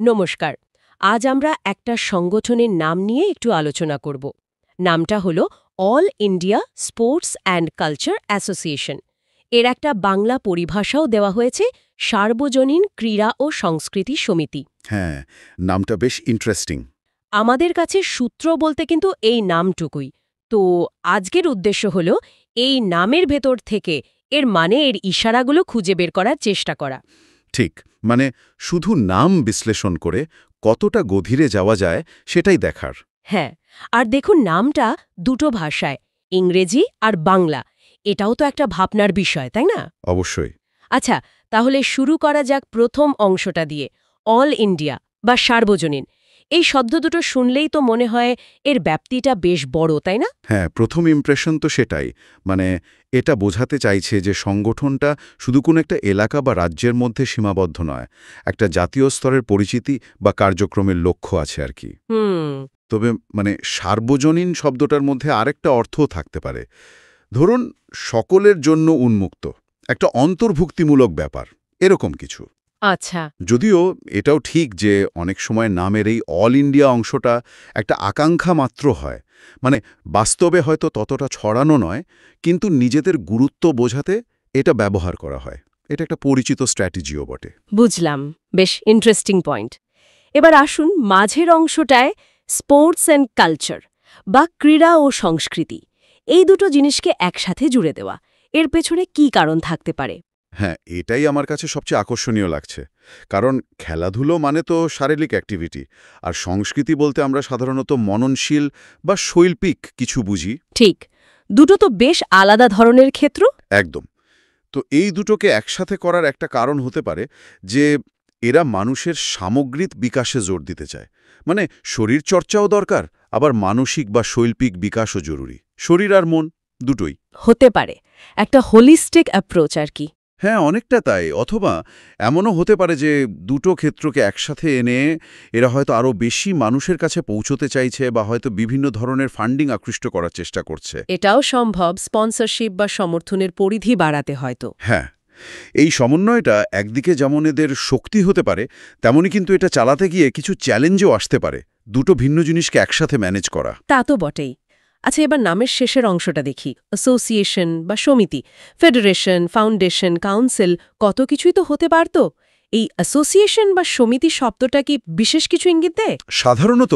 নমস্কার। আজ আমরা একটা সংগঠনের নাম নিয়ে একটু আলোচনা করব। নামটা হলো all India sports and culture association. এর একটা বাংলা পরিভাষাও দেওয়া হয়েছে সার্বজনীন ক্রীড়া ও সংস্কৃতি সমিতি। হ্যাঁ, নামটা বেশ ইন্টারেস্টিং। আমাদের কাছে সূত্র বলতে কিন্তু এই নামটুকুই। তো আজকের উদ্দেশ্য হলো এই নামের ভেতর থেকে এর এর ইশারাগুলো খুঁজে বের করার চেষ্টা করা। ঠিক, মানে শুধু নাম বিশ্লেষণ করে কতটা গভীরে যাওয়া যায় সেটাই দেখার। হ্যাঁ, আর দেখুন নামটা দুটো ভাষায়, ইংরেজি আর বাংলা। এটাও তো একটা ভাবনার বিষয়, তাই না? অবশ্যই। আচ্ছা, তাহলে শুরু করা যাক প্রথম অংশটা দিয়ে, অল ইন্ডিয়া বা সার্বজনীন। এই শব্দ দুটো শুনলেই তো মনে হয় এর ব্যাপ্তিটা বেশ বড়, তাই না? হ্যাঁ, প্রথম ইমপ্রেশন তো সেটাই। মানে এটা বোঝাতে চাইছে যে সংগঠনটা শুধু কোনো একটা এলাকা বা রাজ্যের মধ্যে সীমাবদ্ধ নয়, একটা জাতীয় স্তরের পরিচিতি বা কার্যক্রমের লক্ষ্য আছে আর কি। হুম। তবে মানে সার্বজনীন শব্দটার মধ্যে আরেকটা অর্থও থাকতে পারে। ধরুন, সকলের জন্য উন্মুক্ত, একটা অন্তর্ভুক্তিমূলক ব্যাপার, এরকম কিছু। আচ্ছা। যদিও এটাও ঠিক যে অনেক সময় নামের এই অল ইন্ডিয়া অংশটা একটা আকাঙ্ক্ষা মাত্র হয়, মানে বাস্তবে হয়তো ততটা ছড়ানো নয়, কিন্তু নিজেদের গুরুত্ব বোঝাতে এটা ব্যবহার করা হয়। এটা একটা পরিচিত স্ট্র্যাটেজিও বটে। বুঝলাম। বেশ ইন্টারেস্টিং পয়েন্ট। এবার আসুন মাঝের অংশটায় স্পোর্টস অ্যান্ড কালচার বা ক্রীড়া ও সংস্কৃতি। এই দুটো জিনিসকে একসাথে জুড়ে দেওয়া, এর পেছনে কি কারণ থাকতে পারে? হ্যাঁ, এটাই আমার কাছে সবচেয়ে আকর্ষণীয় লাগছে। কারণ খেলাধুলো মানে তো শারীরিক অ্যাক্টিভিটি, আর সংস্কৃতি বলতে আমরা সাধারণত মননশীল বা শৈল্পিক কিছু বুঝি। ঠিক, দুটো তো বেশ আলাদা ধরনের ক্ষেত্র। একদম। তো এই দুটোকে একসাথে করার একটা কারণ হতে পারে যে এরা মানুষের সামগ্রিক বিকাশে জোর দিতে চায়। মানে শরীর চর্চাও দরকার, আবার মানসিক বা শৈল্পিক বিকাশও জরুরি। শরীর আর মন দুটোই। হতে পারে একটা হোলিস্টিক অ্যাপ্রোচ আর কি। হ্যাঁ, অনেকটা তাই। অথবা এমনও হতে পারে যে দুটো ক্ষেত্রকে একসাথে এনে এরা হয়তো আরও বেশি মানুষের কাছে পৌঁছতে চাইছে, বা হয়তো বিভিন্ন ধরনের ফান্ডিং আকৃষ্ট করার চেষ্টা করছে। এটাও সম্ভব, স্পন্সরশিপ বা সমর্থনের পরিধি বাড়াতে হয়তো। হ্যাঁ, এই সমন্বয়টা একদিকে যেমন এদের শক্তি হতে পারে, তেমনি কিন্তু এটা চালাতে গিয়ে কিছু চ্যালেঞ্জও আসতে পারে। দুটো ভিন্ন জিনিসকে একসাথে ম্যানেজ করা। তা তো বটেই। আচ্ছা, এবার নামের শেষের অংশটা দেখি, অ্যাসোসিয়েশন বা সমিতি, ফেডারেশন, ফাউন্ডেশন, কাউন্সিল, কত কিছুই তো হতে পারত। এই অ্যাসোসিয়েশন বা সমিতি শব্দটা কি বিশেষ কিছু ইঙ্গিত দেয়? সাধারণত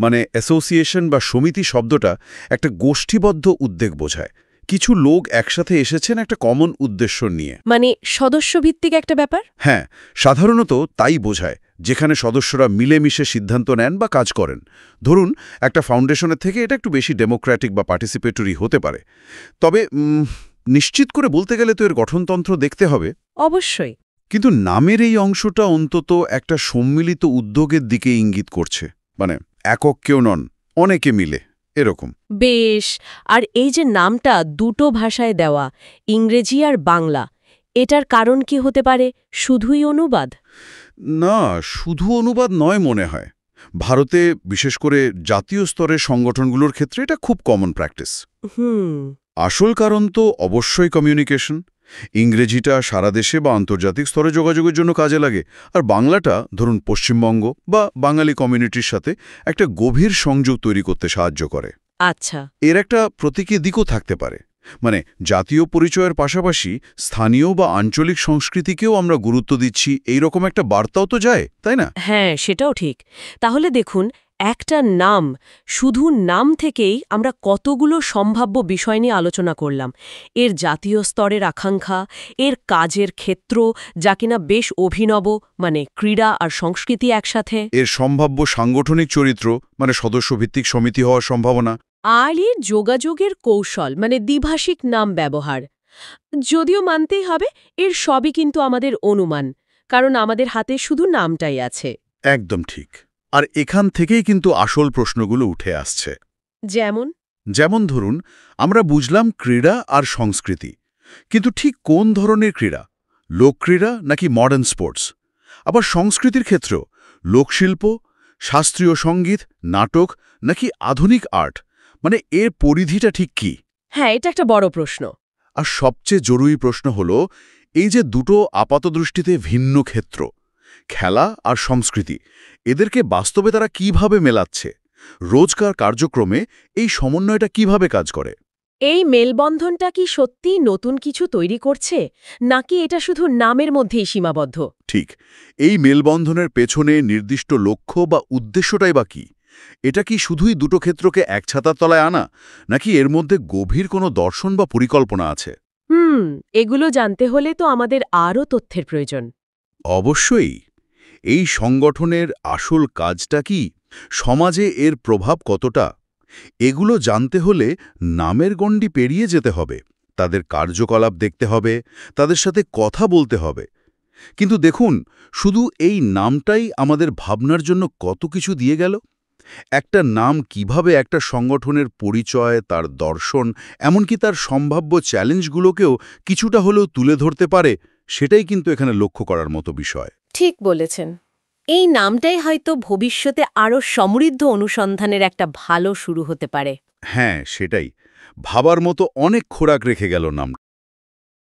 মানে অ্যাসোসিয়েশন বা সমিতি শব্দটা একটা গোষ্ঠীবদ্ধ উদ্যোগ বোঝায়। কিছু লোক একসাথে এসেছেন একটা কমন উদ্দেশ্য নিয়ে। মানে সদস্যভিত্তিক একটা ব্যাপার। হ্যাঁ, সাধারণত তাই বোঝায়, যেখানে সদস্যরা মিলেমিশে সিদ্ধান্ত নেন বা কাজ করেন। ধরুন, একটা ফাউন্ডেশনের থেকে এটা একটু বেশি ডেমোক্র্যাটিক বা পার্টিসিপেটরি হতে পারে। তবে নিশ্চিত করে বলতে গেলে তো এর গঠনতন্ত্র দেখতে হবে। অবশ্যই। কিন্তু নামের এই অংশটা অন্তত একটা সম্মিলিত উদ্যোগের দিকে ইঙ্গিত করছে। মানে একক কেউ নন, অনেকে মিলে, এরকম। বেশ। আর এই যে নামটা দুটো ভাষায় দেওয়া, ইংরেজি আর বাংলা, এটার কারণ কি হতে পারে? শুধুই অনুবাদ? না, শুধু অনুবাদ নয় মনে হয়। ভারতে বিশেষ করে জাতীয় স্তরের সংগঠনগুলোর ক্ষেত্রে এটা খুব কমন প্র্যাকটিস। হুম। আসল কারণ তো অবশ্যই কমিউনিকেশন। ইংরেজিটা সারা দেশে বা আন্তর্জাতিক স্তরে যোগাযোগের জন্য কাজে লাগে, আর বাংলাটা ধরুন পশ্চিমবঙ্গ বা বাঙালি কমিউনিটির সাথে একটা গভীর সংযোগ তৈরি করতে সাহায্য করে। আচ্ছা। এর একটা প্রতীকী দিকও থাকতে পারে। মানে জাতীয় পরিচয়ের পাশাপাশি স্থানীয় বা আঞ্চলিক সংস্কৃতিকেও আমরা গুরুত্ব দিচ্ছি, এই রকম একটা বার্তাও তো যায়, তাই না? হ্যাঁ, সেটাও ঠিক। তাহলে দেখুন, একটা নাম, শুধু নাম থেকেই আমরা কতগুলো সম্ভাব্য বিষয় নিয়ে আলোচনা করলাম। এর জাতীয় স্তরের আকাঙ্ক্ষা, এর কাজের ক্ষেত্র যা কিনা বেশ অভিনব, মানে ক্রীড়া আর সংস্কৃতি একসাথে, এর সম্ভাব্য সাংগঠনিক চরিত্র, মানে সদস্যভিত্তিক সমিতি হওয়ার সম্ভাবনা। আর এর যোগাযোগের কৌশল, মানে দ্বিভাষিক নাম ব্যবহার। যদিও মানতেই হবে এর সবই কিন্তু আমাদের অনুমান, কারণ আমাদের হাতে শুধু নামটাই আছে। একদম ঠিক। আর এখান থেকেই কিন্তু আসল প্রশ্নগুলো উঠে আসছে। যেমন? যেমন ধরুন, আমরা বুঝলাম ক্রীড়া আর সংস্কৃতি, কিন্তু ঠিক কোন ধরনের ক্রীড়া? লোকক্রীড়া নাকি মডার্ন স্পোর্টস? আবার সংস্কৃতির ক্ষেত্রেও লোকশিল্প, শাস্ত্রীয় সঙ্গীত, নাটক নাকি আধুনিক আর্ট? মানে এর পরিধিটা ঠিক কি? হ্যাঁ, এটা একটা বড় প্রশ্ন। আর সবচেয়ে জরুরি প্রশ্ন হল, এই যে দুটো আপাতদৃষ্টিতে ভিন্ন ক্ষেত্র, খেলা আর সংস্কৃতি এদেরকে বাস্তবে তারা কিভাবে মেলাচ্ছে রোজকার কার্যক্রমে এই সমন্বয়টা কিভাবে কাজ করে এই মেলবন্ধনটা কি সত্যিই নতুন কিছু তৈরি করছে নাকি এটা শুধু নামের মধ্যেই সীমাবদ্ধ? ঠিক এই মেলবন্ধনের পেছনে নির্দিষ্ট লক্ষ্য বা উদ্দেশ্যটাই বা কি এটা কি শুধুই দুটো ক্ষেত্রকে এক ছাতার তলায় আনা নাকি এর মধ্যে গভীর কোনো দর্শন বা পরিকল্পনা আছে এগুলো জানতে হলে তো আমাদের আরও তথ্যের প্রয়োজন। অবশ্যই এই সংগঠনের আসল কাজটা কি সমাজে এর প্রভাব কতটা এগুলো জানতে হলে নামের গণ্ডি পেরিয়ে যেতে হবে তাদের কার্যকলাপ দেখতে হবে তাদের সাথে কথা বলতে হবে কিন্তু দেখুন শুধু এই নামটাই আমাদের ভাবনার জন্য কত কিছু দিয়ে গেল একটা নাম কিভাবে একটা সংগঠনের পরিচয় তার দর্শন এমনকি তার সম্ভাব্য চ্যালেঞ্জগুলোকেও কিছুটা হলেও তুলে ধরতে পারে সেটাই কিন্তু এখানে লক্ষ্য করার মতো বিষয় ঠিক বলেছেন। এই নামটাই হয়তো ভবিষ্যতে আরও সমৃদ্ধ অনুসন্ধানের একটা ভালো শুরু হতে পারে। হ্যাঁ সেটাই ভাবার মতো অনেক খোরাক রেখে গেল নামটা